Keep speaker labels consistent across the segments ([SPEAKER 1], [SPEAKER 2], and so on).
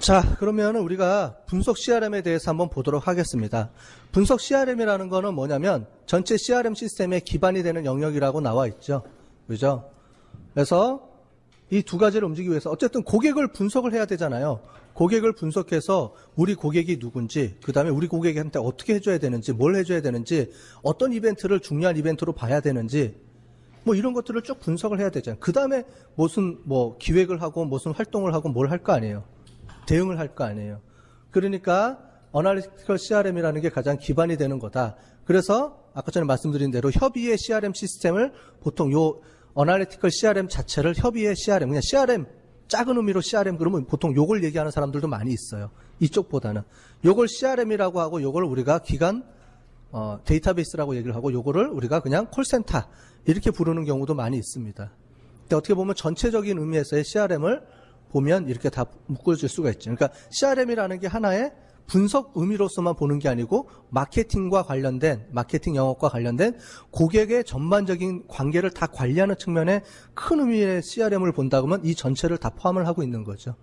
[SPEAKER 1] 자, 그러면 우리가 분석 CRM에 대해서 한번 보도록 하겠습니다. 분석 CRM이라는 거는 뭐냐면 전체 CRM 시스템의 기반이 되는 영역이라고 나와 있죠. 그죠? 그래서 이 두 가지를 움직이기 위해서 어쨌든 고객을 분석을 해야 되잖아요. 고객을 분석해서 우리 고객이 누군지, 그 다음에 우리 고객한테 어떻게 해줘야 되는지, 뭘 해줘야 되는지, 어떤 이벤트를 중요한 이벤트로 봐야 되는지, 뭐 이런 것들을 쭉 분석을 해야 되잖아요. 그 다음에 무슨 뭐 기획을 하고 무슨 활동을 하고 뭘 할 거 아니에요. 대응을 할 거 아니에요. 그러니까 어널리티컬 CRM이라는 게 가장 기반이 되는 거다. 그래서 아까 전에 말씀드린 대로 협의의 CRM 시스템을 보통 요 어널리티컬 CRM 자체를 협의의 CRM, 그냥 CRM 작은 의미로 CRM 그러면 보통 요걸 얘기하는 사람들도 많이 있어요. 이쪽보다는 요걸 CRM이라고 하고 요걸 우리가 기간 데이터베이스라고 얘기를 하고 요거를 우리가 그냥 콜센터 이렇게 부르는 경우도 많이 있습니다. 근데 어떻게 보면 전체적인 의미에서의 CRM을 보면 이렇게 다 묶어줄 수가 있죠. 그러니까 CRM이라는 게 하나의 분석 의미로서만 보는 게 아니고 마케팅과 관련된, 마케팅 영역과 관련된 고객의 전반적인 관계를 다 관리하는 측면에 큰 의미의 CRM을 본다 그러면 이 전체를 다 포함을 하고 있는 거죠.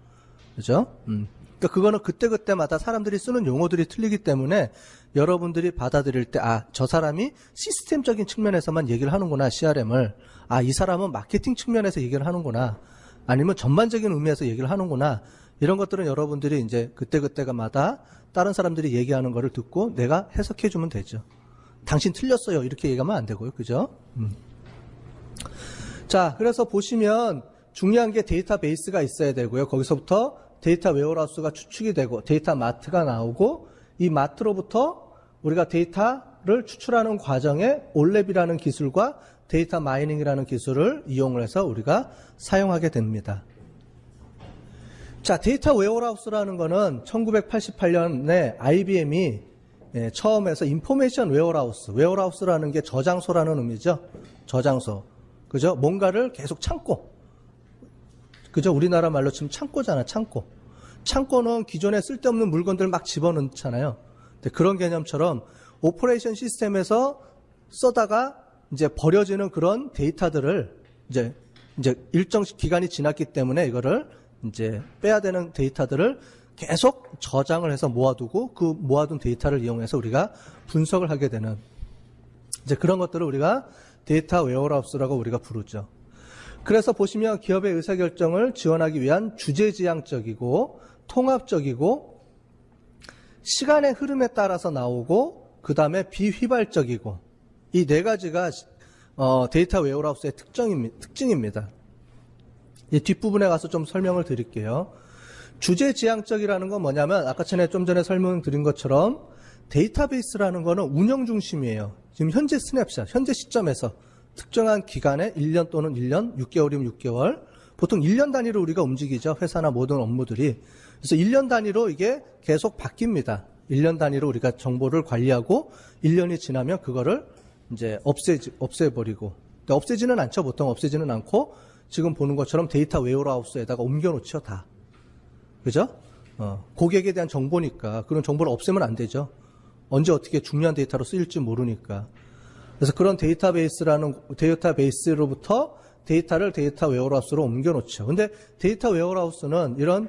[SPEAKER 1] 그죠? 그러니까 그거는 그때그때마다 사람들이 쓰는 용어들이 틀리기 때문에 여러분들이 받아들일 때, 아, 저 사람이 시스템적인 측면에서만 얘기를 하는구나, CRM을. 아, 이 사람은 마케팅 측면에서 얘기를 하는구나. 아니면 전반적인 의미에서 얘기를 하는구나. 이런 것들은 여러분들이 이제 그때그때마다 다른 사람들이 얘기하는 거를 듣고 내가 해석해 주면 되죠. 당신 틀렸어요. 이렇게 얘기하면 안 되고요. 그죠? 자, 그래서 보시면 중요한 게 데이터베이스가 있어야 되고요. 거기서부터 데이터 웨어하우스가 추측이 되고 데이터 마트가 나오고 이 마트로부터 우리가 데이터를 추출하는 과정에 올랩이라는 기술과 데이터 마이닝이라는 기술을 이용을 해서 우리가 사용하게 됩니다. 자, 데이터 웨어하우스라는 거는 1988년에 IBM이 처음 해서 인포메이션 웨어하우스라는 게 저장소라는 의미죠. 저장소. 그죠? 뭔가를 계속 창고. 그죠? 우리나라 말로 치면 창고잖아, 창고. 창고는 기존에 쓸데없는 물건들 막 집어넣잖아요. 그런 개념처럼 오퍼레이션 시스템에서 써다가 이제 버려지는 그런 데이터들을 이제 일정 기간이 지났기 때문에 이거를 이제 빼야 되는 데이터들을 계속 저장을 해서 모아두고 그 모아둔 데이터를 이용해서 우리가 분석을 하게 되는 이제 그런 것들을 우리가 데이터 웨어하우스라고 우리가 부르죠. 그래서 보시면 기업의 의사결정을 지원하기 위한 주제지향적이고 통합적이고 시간의 흐름에 따라서 나오고 그 다음에 비휘발적이고 이 네 가지가 데이터 웨어하우스의 특징입니다. 이 뒷부분에 가서 좀 설명을 드릴게요. 주제지향적이라는 건 뭐냐면 아까 좀 전에 설명드린 것처럼 데이터베이스라는 거는 운영 중심이에요. 지금 현재 스냅샷, 현재 시점에서 특정한 기간에 1년 또는 1년, 6개월이면 6개월 보통 1년 단위로 우리가 움직이죠. 회사나 모든 업무들이. 그래서 1년 단위로 이게 계속 바뀝니다. 1년 단위로 우리가 정보를 관리하고 1년이 지나면 그거를 이제 없애버리고 없애지는 않죠. 보통 없애지는 않고 지금 보는 것처럼 데이터 웨어하우스에다가 옮겨놓죠. 다. 그죠? 고객에 대한 정보니까 그런 정보를 없애면 안 되죠. 언제 어떻게 중요한 데이터로 쓰일지 모르니까. 그래서 그런 데이터베이스로부터 데이터를 데이터 웨어하우스로 옮겨놓죠. 근데 데이터 웨어하우스는 이런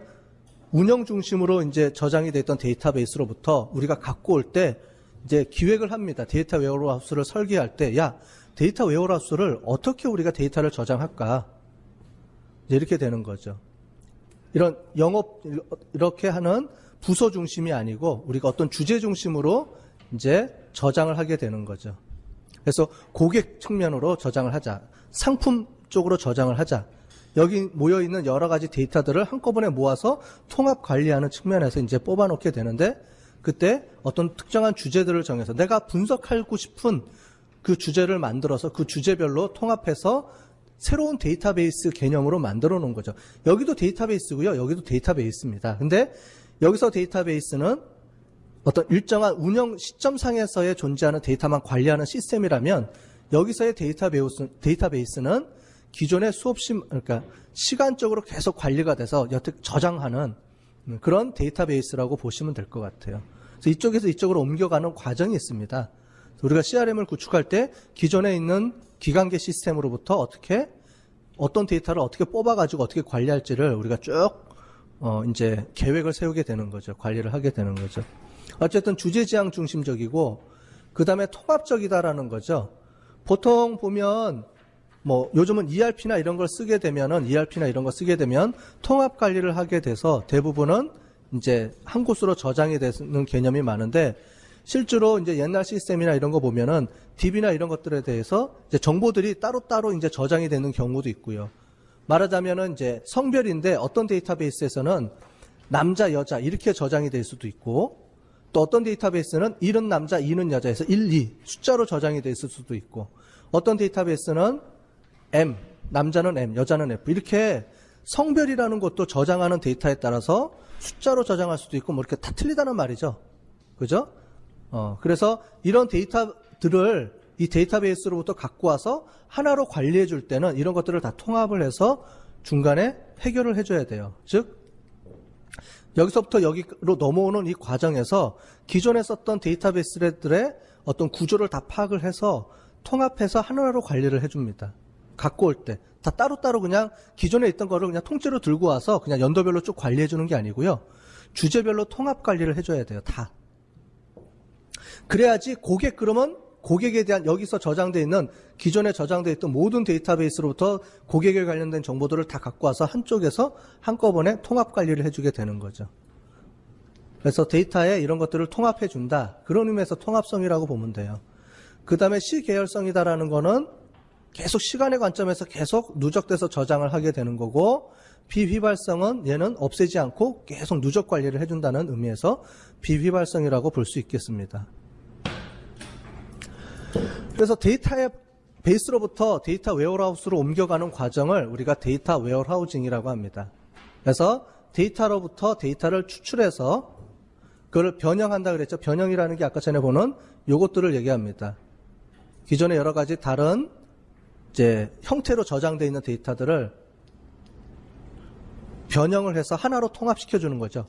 [SPEAKER 1] 운영 중심으로 이제 저장이 됐던 데이터베이스로부터 우리가 갖고 올 때 이제 기획을 합니다. 데이터 웨어하우스를 설계할 때, 야, 데이터 웨어하우스를 어떻게 우리가 데이터를 저장할까? 이렇게 되는 거죠. 이런 영업, 이렇게 하는 부서 중심이 아니고 우리가 어떤 주제 중심으로 이제 저장을 하게 되는 거죠. 그래서 고객 측면으로 저장을 하자. 상품 쪽으로 저장을 하자. 여기 모여있는 여러 가지 데이터들을 한꺼번에 모아서 통합 관리하는 측면에서 이제 뽑아놓게 되는데 그때 어떤 특정한 주제들을 정해서 내가 분석하고 싶은 그 주제를 만들어서 그 주제별로 통합해서 새로운 데이터베이스 개념으로 만들어 놓은 거죠. 여기도 데이터베이스고요. 여기도 데이터베이스입니다. 근데 여기서 데이터베이스는 어떤 일정한 운영 시점상에서의 존재하는 데이터만 관리하는 시스템이라면 여기서의 데이터베이스는 기존의 그러니까 시간적으로 계속 관리가 돼서 여태 저장하는 그런 데이터베이스라고 보시면 될 것 같아요. 그래서 이쪽에서 이쪽으로 옮겨가는 과정이 있습니다. 우리가 CRM을 구축할 때 기존에 있는 기관계 시스템으로부터 어떤 데이터를 어떻게 뽑아가지고 어떻게 관리할지를 우리가 쭉 이제 계획을 세우게 되는 거죠. 관리를 하게 되는 거죠. 어쨌든 주제지향 중심적이고, 그 다음에 통합적이다라는 거죠. 보통 보면, 요즘은 ERP나 이런 걸 쓰게 되면은, ERP나 이런 거 쓰게 되면 통합 관리를 하게 돼서 대부분은 이제 한 곳으로 저장이 되는 개념이 많은데, 실제로 이제 옛날 시스템이나 이런 거 보면은 DB나 이런 것들에 대해서 이제 정보들이 따로따로 이제 저장이 되는 경우도 있고요. 말하자면은 이제 성별인데 어떤 데이터베이스에서는 남자, 여자 이렇게 저장이 될 수도 있고, 또 어떤 데이터베이스는 1은 남자, 2는 여자에서 1, 2 숫자로 저장이 될 수도 있고, 어떤 데이터베이스는 M, 남자는 M, 여자는 F 이렇게 성별이라는 것도 저장하는 데이터에 따라서 숫자로 저장할 수도 있고 뭐 이렇게 다 틀리다는 말이죠. 그죠? 그래서 이런 데이터들을 이 데이터베이스로부터 갖고 와서 하나로 관리해 줄 때는 이런 것들을 다 통합을 해서 중간에 해결을 해줘야 돼요. 즉, 여기서부터 여기로 넘어오는 이 과정에서 기존에 썼던 데이터베이스들의 어떤 구조를 다 파악을 해서 통합해서 하나로 관리를 해줍니다. 갖고 올 때. 다 따로따로 그냥 기존에 있던 거를 그냥 통째로 들고 와서 그냥 연도별로 쭉 관리해 주는 게 아니고요. 주제별로 통합 관리를 해줘야 돼요. 다. 그래야지 그러면 고객에 대한 여기서 저장되어 있는 기존에 저장되어 있던 모든 데이터베이스로부터 고객에 관련된 정보들을 다 갖고 와서 한쪽에서 한꺼번에 통합 관리를 해주게 되는 거죠. 그래서 데이터에 이런 것들을 통합해 준다. 그런 의미에서 통합성이라고 보면 돼요. 그 다음에 시계열성이다라는 거는 계속 시간의 관점에서 계속 누적돼서 저장을 하게 되는 거고, 비휘발성은 얘는 없애지 않고 계속 누적 관리를 해준다는 의미에서 비휘발성이라고 볼 수 있겠습니다. 그래서 데이터의 베이스로부터 데이터 웨어하우스로 옮겨가는 과정을 우리가 데이터 웨어하우징이라고 합니다. 그래서 데이터로부터 데이터를 추출해서 그걸 변형한다 그랬죠. 변형이라는 게 아까 전에 보는 요것들을 얘기합니다. 기존에 여러 가지 다른 이제 형태로 저장되어 있는 데이터들을 변형을 해서 하나로 통합시켜 주는 거죠.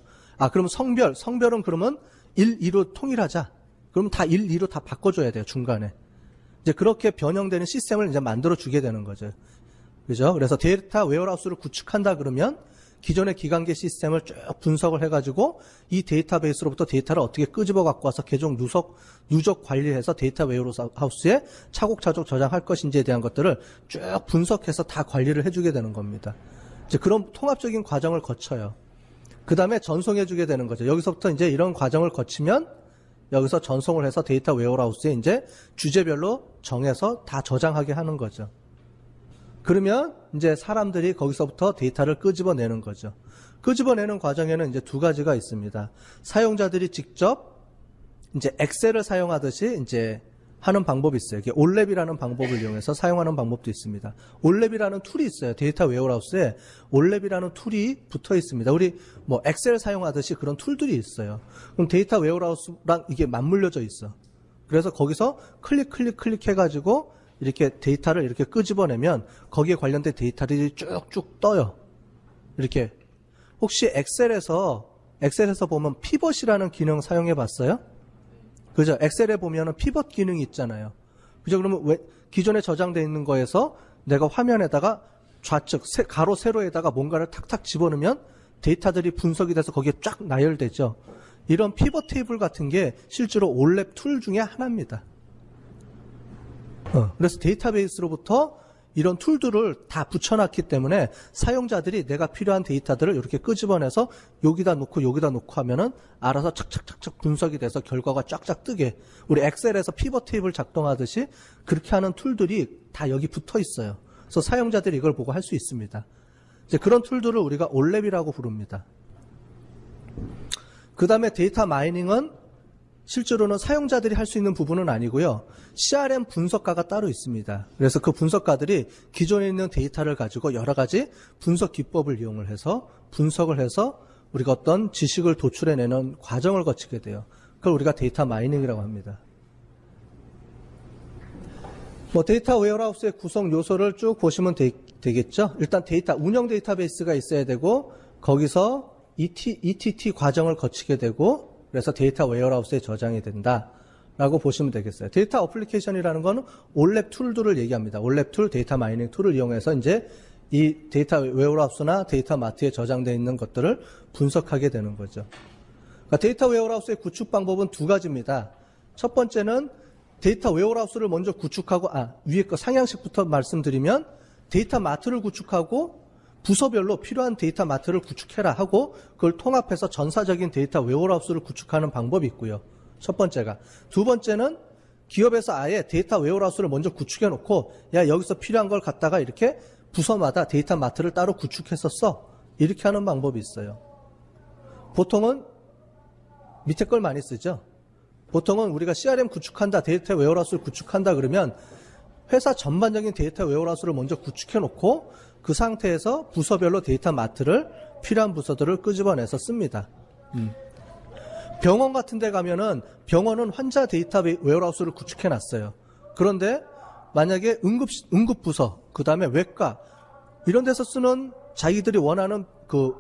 [SPEAKER 1] 그럼 성별은 그러면 1, 2로 통일하자. 그럼 다 1, 2로 다 바꿔줘야 돼요, 중간에. 이제 그렇게 변형되는 시스템을 이제 만들어 주게 되는 거죠. 그죠? 그래서 데이터 웨어하우스를 구축한다 그러면 기존의 기관계 시스템을 쭉 분석을 해가지고 이 데이터베이스로부터 데이터를 어떻게 끄집어 갖고 와서 계속 누적 관리해서 데이터 웨어하우스에 차곡차곡 저장할 것인지에 대한 것들을 쭉 분석해서 다 관리를 해주게 되는 겁니다. 이제 그런 통합적인 과정을 거쳐요. 그 다음에 전송해주게 되는 거죠. 여기서부터 이제 이런 과정을 거치면 여기서 전송을 해서 데이터 웨어하우스에 이제 주제별로 정해서 다 저장하게 하는 거죠. 그러면 이제 사람들이 거기서부터 데이터를 끄집어내는 거죠. 끄집어내는 과정에는 이제 두 가지가 있습니다. 사용자들이 직접 이제 엑셀을 사용하듯이 이제 하는 방법이 있어요. 이게 올랩이라는 방법을 이용해서 사용하는 방법도 있습니다. 올랩이라는 툴이 있어요. 데이터 웨어하우스에 올랩이라는 툴이 붙어 있습니다. 우리 뭐 엑셀 사용하듯이 그런 툴들이 있어요. 그럼 데이터 웨어하우스랑 이게 맞물려져 있어. 그래서 거기서 클릭 해가지고 이렇게 데이터를 이렇게 끄집어내면 거기에 관련된 데이터들이 쭉쭉 떠요. 이렇게. 혹시 엑셀에서 보면 피벗이라는 기능 사용해 봤어요? 그죠? 엑셀에 보면은 피벗 기능이 있잖아요. 그죠? 그러면 왜 기존에 저장되어 있는 거에서 내가 화면에다가 좌측, 가로, 세로에다가 뭔가를 탁탁 집어넣으면 데이터들이 분석이 돼서 거기에 쫙 나열되죠. 이런 피벗 테이블 같은 게 실제로 올랩 툴 중에 하나입니다. 그래서 데이터베이스로부터 이런 툴들을 다 붙여놨기 때문에 사용자들이 내가 필요한 데이터들을 이렇게 끄집어내서 여기다 놓고 하면은 알아서 착착착착 분석이 돼서 결과가 쫙쫙 뜨게, 우리 엑셀에서 피벗 테이블 작동하듯이 그렇게 하는 툴들이 다 여기 붙어 있어요. 그래서 사용자들이 이걸 보고 할 수 있습니다. 이제 그런 툴들을 우리가 올랩이라고 부릅니다. 그 다음에 데이터 마이닝은 실제로는 사용자들이 할 수 있는 부분은 아니고요. CRM 분석가가 따로 있습니다. 그래서 그 분석가들이 기존에 있는 데이터를 가지고 여러 가지 분석 기법을 이용을 해서 분석을 해서 우리가 어떤 지식을 도출해내는 과정을 거치게 돼요. 그걸 우리가 데이터 마이닝이라고 합니다. 뭐 데이터 웨어하우스의 구성 요소를 쭉 보시면 되겠죠. 일단 운영 데이터베이스가 있어야 되고 거기서 ETT 과정을 거치게 되고 그래서 데이터 웨어하우스에 저장이 된다라고 보시면 되겠어요. 데이터 어플리케이션이라는 거는 올랩 툴들을 얘기합니다. 올랩 툴, 데이터 마이닝 툴을 이용해서 이제 이 데이터 웨어하우스나 데이터 마트에 저장되어 있는 것들을 분석하게 되는 거죠. 그러니까 데이터 웨어하우스의 구축 방법은 두 가지입니다. 첫 번째는 데이터 웨어하우스를 먼저 구축하고, 위에 거 상향식부터 말씀드리면 데이터 마트를 구축하고 부서별로 필요한 데이터 마트를 구축해라 하고 그걸 통합해서 전사적인 데이터 웨어하우스를 구축하는 방법이 있고요. 첫 번째가. 두 번째는 기업에서 아예 데이터 웨어하우스를 먼저 구축해 놓고 야 여기서 필요한 걸 갖다가 이렇게 부서마다 데이터 마트를 따로 구축해서 써. 이렇게 하는 방법이 있어요. 보통은 밑에 걸 많이 쓰죠. 보통은 우리가 CRM 구축한다, 데이터 웨어하우스를 구축한다 그러면 회사 전반적인 데이터 웨어하우스를 먼저 구축해 놓고 그 상태에서 부서별로 데이터 마트를 필요한 부서들을 끄집어내서 씁니다. 병원 같은 데 가면은 병원은 환자 데이터 웨어하우스를 구축해 놨어요. 그런데 만약에 응급부서, 그 다음에 외과 이런 데서 쓰는 자기들이 원하는 그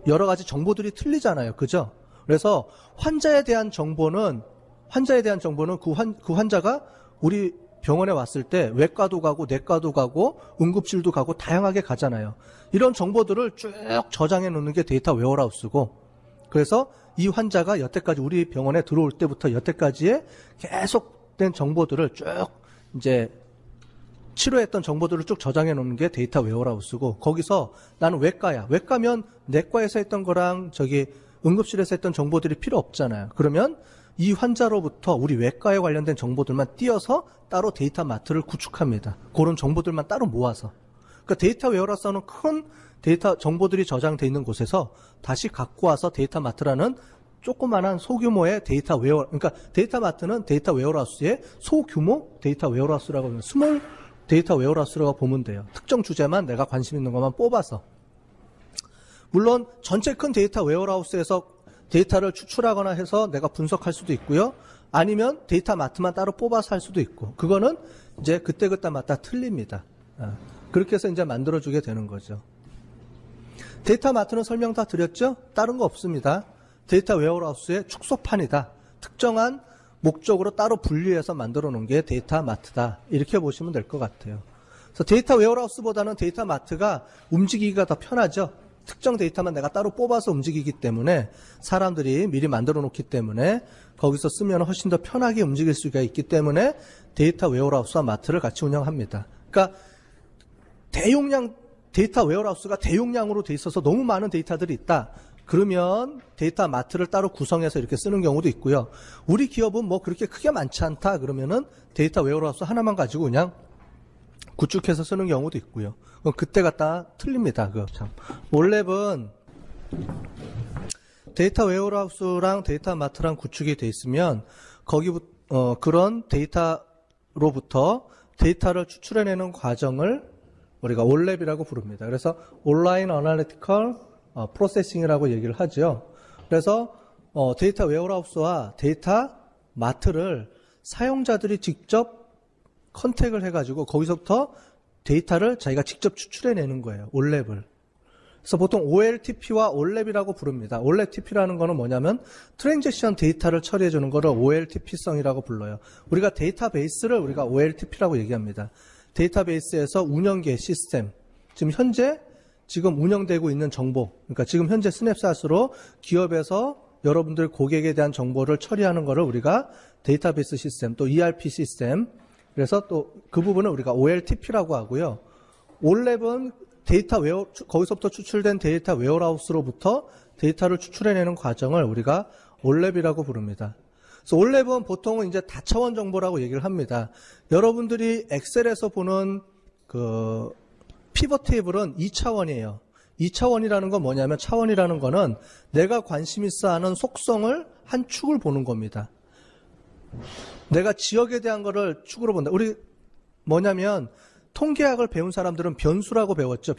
[SPEAKER 1] 여러 가지 정보들이 틀리잖아요. 그죠? 그래서 환자에 대한 정보는 그 환자가 우리 병원에 왔을 때 외과도 가고 내과도 가고 응급실도 가고 다양하게 가잖아요. 이런 정보들을 쭉 저장해 놓는 게 데이터 웨어하우스고, 그래서 이 환자가 여태까지 우리 병원에 들어올 때부터 여태까지의 계속된 정보들을 쭉 이제 치료했던 정보들을 쭉 저장해 놓는 게 데이터 웨어하우스고, 거기서 나는 외과야. 외과면 내과에서 했던 거랑 저기 응급실에서 했던 정보들이 필요 없잖아요. 그러면 이 환자로부터 우리 외과에 관련된 정보들만 띄어서 따로 데이터 마트를 구축합니다. 그런 정보들만 따로 모아서. 그러니까 데이터 웨어하우스는 큰 데이터 정보들이 저장되어 있는 곳에서 다시 갖고 와서 데이터 마트라는 조그만한 소규모의 데이터 그러니까 데이터 마트는 데이터 웨어하우스의 소규모 데이터 웨어하우스라고 하면 스몰 데이터 웨어하우스라고 보면 돼요. 특정 주제만 내가 관심 있는 것만 뽑아서. 물론 전체 큰 데이터 웨어하우스에서 데이터를 추출하거나 해서 내가 분석할 수도 있고요. 아니면 데이터 마트만 따로 뽑아서 할 수도 있고. 그거는 이제 그때마다 틀립니다. 그렇게 해서 이제 만들어주게 되는 거죠. 데이터 마트는 설명 다 드렸죠? 다른 거 없습니다. 데이터 웨어하우스의 축소판이다. 특정한 목적으로 따로 분리해서 만들어 놓은 게 데이터 마트다. 이렇게 보시면 될 것 같아요. 그래서 데이터 웨어하우스보다는 데이터 마트가 움직이기가 더 편하죠. 특정 데이터만 내가 따로 뽑아서 움직이기 때문에 사람들이 미리 만들어 놓기 때문에 거기서 쓰면 훨씬 더 편하게 움직일 수가 있기 때문에 데이터 웨어하우스와 마트를 같이 운영합니다. 그러니까 대용량 데이터 웨어하우스가 대용량으로 돼 있어서 너무 많은 데이터들이 있다. 그러면 데이터 마트를 따로 구성해서 이렇게 쓰는 경우도 있고요. 우리 기업은 뭐 그렇게 크게 많지 않다. 그러면은 데이터 웨어하우스 하나만 가지고 그냥 구축해서 쓰는 경우도 있고요. 그때 갖다 틀립니다. 참. 올랩은 데이터 웨어하우스랑 데이터 마트랑 구축이 돼 있으면 그런 데이터로부터 데이터를 추출해내는 과정을 우리가 올랩이라고 부릅니다. 그래서 온라인 어널리티컬 프로세싱이라고 얘기를 하죠. 그래서 데이터 웨어하우스와 데이터 마트를 사용자들이 직접 컨택을 해가지고 거기서부터 데이터를 자기가 직접 추출해내는 거예요. 올랩을. 그래서 보통 OLTP와 올랩이라고 부릅니다. 올랩TP라는 거는 뭐냐면 트랜지션 데이터를 처리해주는 거를 OLTP성이라고 불러요. 우리가 데이터베이스를 우리가 OLTP라고 얘기합니다. 데이터베이스에서 운영계 시스템, 지금 운영되고 있는 정보, 그러니까 지금 현재 스냅샷으로 기업에서 여러분들 고객에 대한 정보를 처리하는 거를 우리가 데이터베이스 시스템, 또 ERP 시스템, 그래서 또 그 부분을 우리가 OLTP라고 하고요. 올랩은 거기서부터 추출된 데이터 웨어하우스로부터 데이터를 추출해내는 과정을 우리가 올랩이라고 부릅니다. 그래서 올랩은 보통은 이제 다차원 정보라고 얘기를 합니다. 여러분들이 엑셀에서 보는 그 피벗 테이블은 2차원이에요. 2차원이라는 건 뭐냐면 차원이라는 거는 내가 관심 있어 하는 속성을 한 축을 보는 겁니다. 내가 지역에 대한 거를 축으로 본다. 우리 뭐냐면 통계학을 배운 사람들은 변수라고 배웠죠.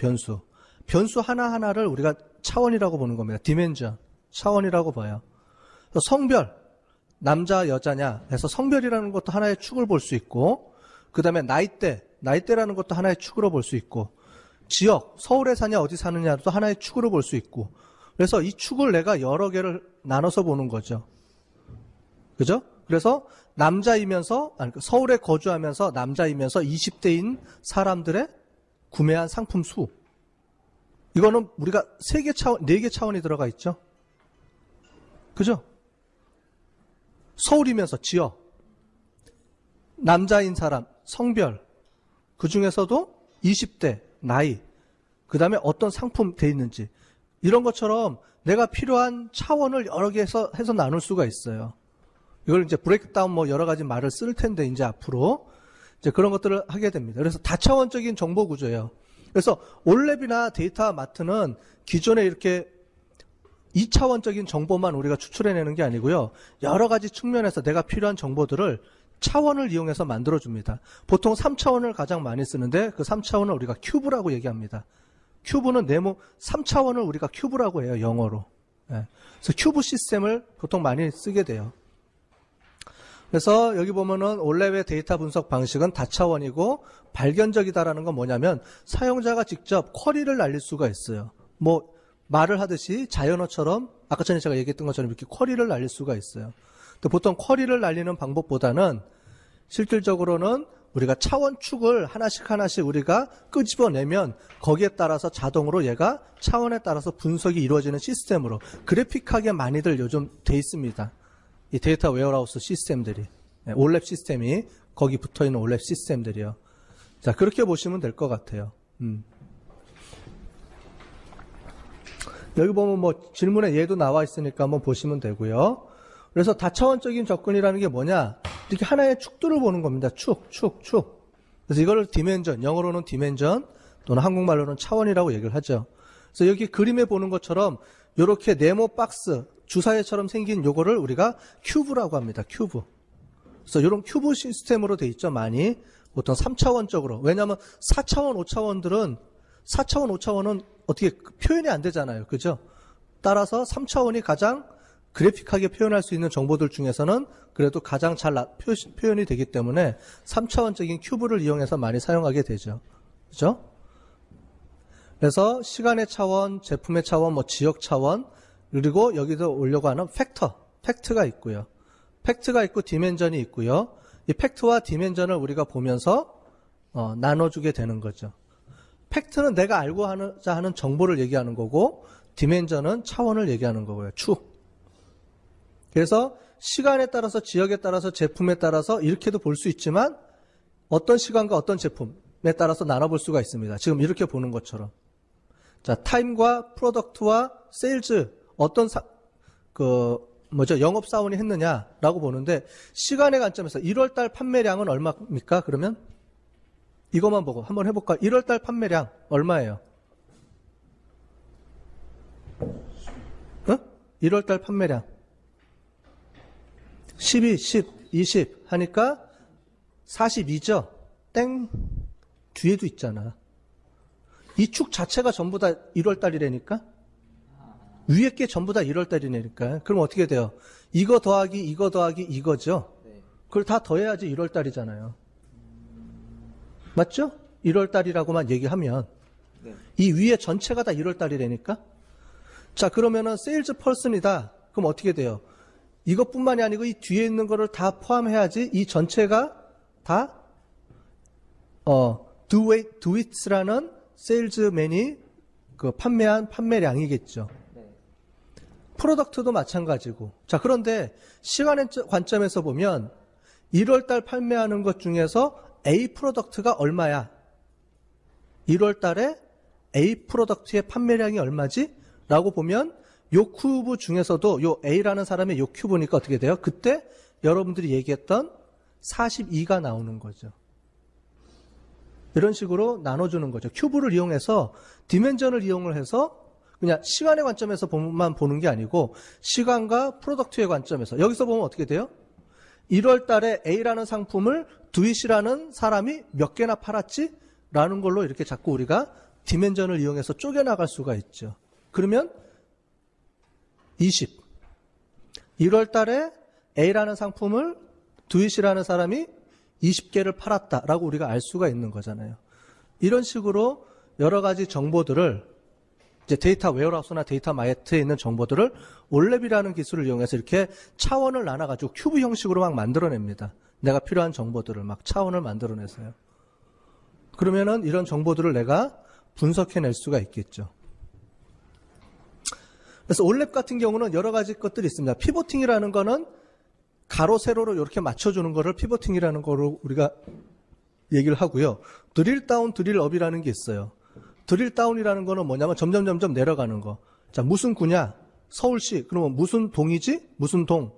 [SPEAKER 1] 변수 하나하나를 우리가 차원이라고 보는 겁니다. 디멘전, 차원이라고 봐요. 성별, 남자 여자냐 해서 성별이라는 것도 하나의 축을 볼 수 있고, 그 다음에 나이대라는 것도 하나의 축으로 볼 수 있고, 지역, 서울에 사냐 어디 사느냐도 하나의 축으로 볼 수 있고, 그래서 이 축을 내가 여러 개를 나눠서 보는 거죠. 그죠? 그래서 남자이면서, 서울에 거주하면서 남자이면서 20대인 사람들의 구매한 상품 수. 이거는 우리가 3개 차원, 4개 차원이 들어가 있죠. 그죠? 서울이면서 지역, 남자인 사람, 성별, 그 중에서도 20대, 나이, 그 다음에 어떤 상품 돼 있는지, 이런 것처럼 내가 필요한 차원을 여러 개 해서 나눌 수가 있어요. 이걸 이제 브레이크다운 뭐 여러 가지 말을 쓸 텐데, 이제 앞으로 이제 그런 것들을 하게 됩니다. 그래서 다차원적인 정보 구조예요. 그래서 올랩이나 데이터 마트는 기존에 이렇게 2차원적인 정보만 우리가 추출해내는 게 아니고요. 여러 가지 측면에서 내가 필요한 정보들을 차원을 이용해서 만들어줍니다. 보통 3차원을 가장 많이 쓰는데 그 3차원을 우리가 큐브라고 얘기합니다. 큐브는 네모 3차원을 우리가 큐브라고 해요. 영어로. 예. 그래서 큐브 시스템을 보통 많이 쓰게 돼요. 그래서 여기 보면은 올랩의 데이터 분석 방식은 다차원이고 발견적이다라는 건 뭐냐면 사용자가 직접 쿼리를 날릴 수가 있어요. 뭐 말을 하듯이 자연어처럼 아까 전에 제가 얘기했던 것처럼 이렇게 쿼리를 날릴 수가 있어요. 또 보통 쿼리를 날리는 방법보다는 실질적으로는 우리가 차원축을 하나씩 우리가 끄집어내면 거기에 따라서 자동으로 얘가 차원에 따라서 분석이 이루어지는 시스템으로 그래픽하게 많이들 요즘 돼 있습니다. 이 데이터 웨어하우스 시스템들이, 올랩 시스템이 거기 붙어있는 올랩 시스템들이요. 자, 그렇게 보시면 될 것 같아요. 여기 보면 뭐 질문에 얘도 나와 있으니까 한번 보시면 되고요. 그래서 다차원적인 접근이라는 게 뭐냐? 이렇게 하나의 축들을 보는 겁니다. 축. 그래서 이걸 디멘전, 영어로는 디멘전 또는 한국말로는 차원이라고 얘기를 하죠. 그래서 여기 그림에 보는 것처럼 이렇게 네모 박스, 주사위처럼 생긴 요거를 우리가 큐브라고 합니다. 큐브. 그래서 이런 큐브 시스템으로 돼 있죠. 많이. 보통 3차원적으로. 왜냐하면 4차원, 5차원들은 4차원, 5차원은 어떻게 표현이 안 되잖아요. 그죠? 따라서 3차원이 가장 그래픽하게 표현할 수 있는 정보들 중에서는 그래도 가장 잘 표현이 되기 때문에 3차원적인 큐브를 이용해서 많이 사용하게 되죠. 그죠? 그래서 시간의 차원, 제품의 차원, 뭐 지역 차원, 그리고 여기도 오려고 하는 팩트가 있고요. 팩트가 있고 디멘전이 있고요. 이 팩트와 디멘전을 우리가 보면서 나눠주게 되는 거죠. 팩트는 내가 알고 하자 하는 정보를 얘기하는 거고 디멘전은 차원을 얘기하는 거고요. 축. 그래서 시간에 따라서 지역에 따라서 제품에 따라서 이렇게도 볼 수 있지만 어떤 시간과 어떤 제품에 따라서 나눠볼 수가 있습니다. 지금 이렇게 보는 것처럼. 자, 타임과 프로덕트와 세일즈 어떤 영업사원이 했느냐라고 보는데 시간의 관점에서 1월달 판매량은 얼마입니까? 그러면 이것만 보고 한번 해볼까요? 1월달 판매량 얼마예요? 1월달 판매량 12, 10, 20 하니까 42죠? 땡 뒤에도 있잖아. 이 축 자체가 전부 다 1월달이라니까? 위에 게 전부 다 1월달이니까. 그럼 어떻게 돼요? 이거 더하기 이거죠? 그걸 다 더해야지 1월달이잖아요. 맞죠? 1월달이라고만 얘기하면. 이 위에 전체가 다 1월달이라니까? 자, 그러면은 세일즈 펄슨이다. 그럼 어떻게 돼요? 이것뿐만이 아니고 이 뒤에 있는 거를 다 포함해야지 이 전체가 다 do it라는 세일즈맨이 그 판매한 판매량이겠죠. 프로덕트도 마찬가지고. 자, 그런데 시간의 관점에서 보면 1월달 판매하는 것 중에서 A 프로덕트가 얼마야? 1월달에 A 프로덕트의 판매량이 얼마지? 라고 보면 요 큐브 중에서도 요 A라는 사람의 요 큐브니까 어떻게 돼요? 그때 여러분들이 얘기했던 42가 나오는 거죠. 이런 식으로 나눠주는 거죠. 큐브를 이용해서 디멘전을 이용을 해서 그냥 시간의 관점에서만 보는 게 아니고 시간과 프로덕트의 관점에서 여기서 보면 어떻게 돼요? 1월 달에 A라는 상품을 두잇이라는 사람이 몇 개나 팔았지? 라는 걸로 이렇게 자꾸 우리가 디멘전을 이용해서 쪼개나갈 수가 있죠. 그러면 20. 1월 달에 A라는 상품을 두잇이라는 사람이 20개를 팔았다라고 우리가 알 수가 있는 거잖아요. 이런 식으로 여러 가지 정보들을 이제 데이터 웨어하우스나 데이터 마트에 있는 정보들을 올랩이라는 기술을 이용해서 이렇게 차원을 나눠가지고 큐브 형식으로 막 만들어냅니다. 내가 필요한 정보들을 막 차원을 만들어내서요. 그러면은 이런 정보들을 내가 분석해낼 수가 있겠죠. 그래서 올랩 같은 경우는 여러 가지 것들이 있습니다. 피보팅이라는 거는 가로, 세로로 이렇게 맞춰주는 거를 피보팅이라는 거로 우리가 얘기를 하고요. 드릴 다운, 드릴 업이라는 게 있어요. 드릴 다운이라는 거는 뭐냐면 점점 내려가는 거. 자, 무슨 구냐? 서울시. 그러면 무슨 동이지? 무슨 동?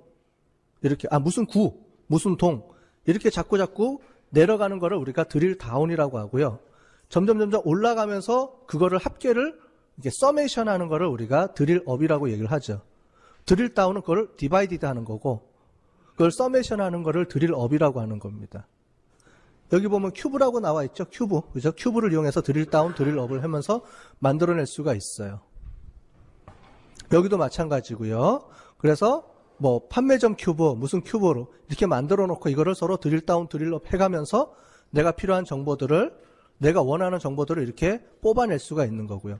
[SPEAKER 1] 이렇게, 무슨 구? 무슨 동? 이렇게 자꾸 내려가는 거를 우리가 드릴 다운이라고 하고요. 점점 올라가면서 그거를 합계를 이렇게 서메이션 하는 거를 우리가 드릴 업이라고 얘기를 하죠. 드릴 다운은 그걸 디바이디드 하는 거고, 그걸 서메이션 하는 거를 드릴 업이라고 하는 겁니다. 여기 보면 큐브라고 나와 있죠. 큐브. 그죠? 큐브를 이용해서 드릴 다운, 드릴 업을 하면서 만들어낼 수가 있어요. 여기도 마찬가지고요. 그래서 뭐 판매점 큐브, 무슨 큐브로 이렇게 만들어 놓고 이거를 서로 드릴 다운, 드릴 업 해가면서 내가 필요한 정보들을, 내가 원하는 정보들을 이렇게 뽑아낼 수가 있는 거고요.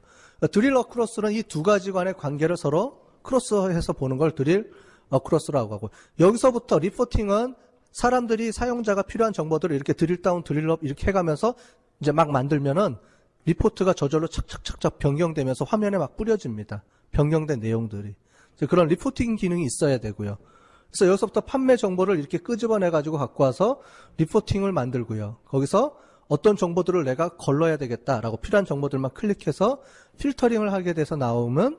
[SPEAKER 1] 드릴 어크로스는 이 두 가지 간의 관계를 서로 크로스해서 보는 걸 드릴 어크로스라고 하고, 여기서부터 리포팅은 사람들이, 사용자가 필요한 정보들을 이렇게 드릴 다운, 드릴 업 이렇게 해가면서 이제 막 만들면은 리포트가 저절로 착착착착 변경되면서 화면에 막 뿌려집니다. 변경된 내용들이. 그런 리포팅 기능이 있어야 되고요. 그래서 여기서부터 판매 정보를 이렇게 끄집어내가지고 갖고 와서 리포팅을 만들고요. 거기서 어떤 정보들을 내가 걸러야 되겠다라고 필요한 정보들만 클릭해서 필터링을 하게 돼서 나오면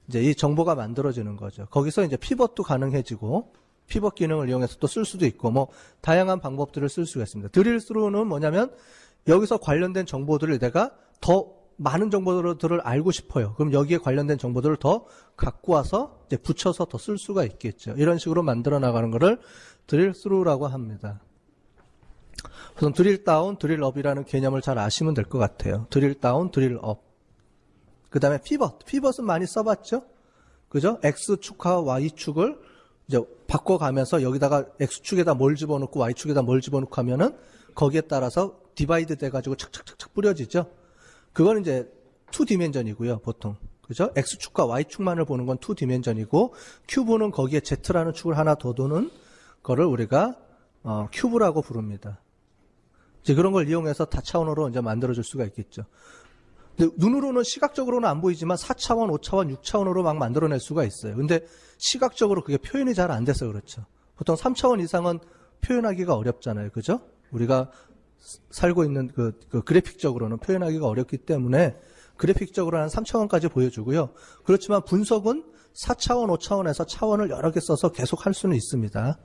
[SPEAKER 1] 이제 이 정보가 만들어지는 거죠. 거기서 이제 피벗도 가능해지고, 피벗 기능을 이용해서 또 쓸 수도 있고, 뭐 다양한 방법들을 쓸 수가 있습니다. 드릴 스루는 뭐냐면 여기서 관련된 정보들을 내가 더 많은 정보들을 알고 싶어요. 그럼 여기에 관련된 정보들을 더 갖고 와서 이제 붙여서 더 쓸 수가 있겠죠. 이런 식으로 만들어 나가는 것을 드릴 스루라고 합니다. 우선 드릴 다운, 드릴 업이라는 개념을 잘 아시면 될 것 같아요. 드릴 다운, 드릴 업. 그 다음에 피벗. 피벗은 많이 써봤죠? 그죠? X축과 Y축을 이제 바꿔가면서 여기다가 X축에다 뭘 집어넣고 Y축에다 뭘 집어넣고 하면은 거기에 따라서 디바이드 돼가지고 착착착착 뿌려지죠? 그건 이제 2디멘전이고요, 보통. 그죠? X축과 Y축만을 보는 건 2디멘전이고, 큐브는 거기에 Z라는 축을 하나 더 두는 거를 우리가, 큐브라고 부릅니다. 이제 그런 걸 이용해서 다차원으로 이제 만들어줄 수가 있겠죠. 근데 눈으로는 시각적으로는 안 보이지만 4차원, 5차원, 6차원으로 막 만들어낼 수가 있어요. 근데 시각적으로 그게 표현이 잘 안 돼서 그렇죠. 보통 3차원 이상은 표현하기가 어렵잖아요. 그죠? 우리가 살고 있는 그 그래픽적으로는 표현하기가 어렵기 때문에 그래픽적으로 한 3차원까지 보여주고요. 그렇지만 분석은 4차원, 5차원에서 차원을 여러 개 써서 계속 할 수는 있습니다.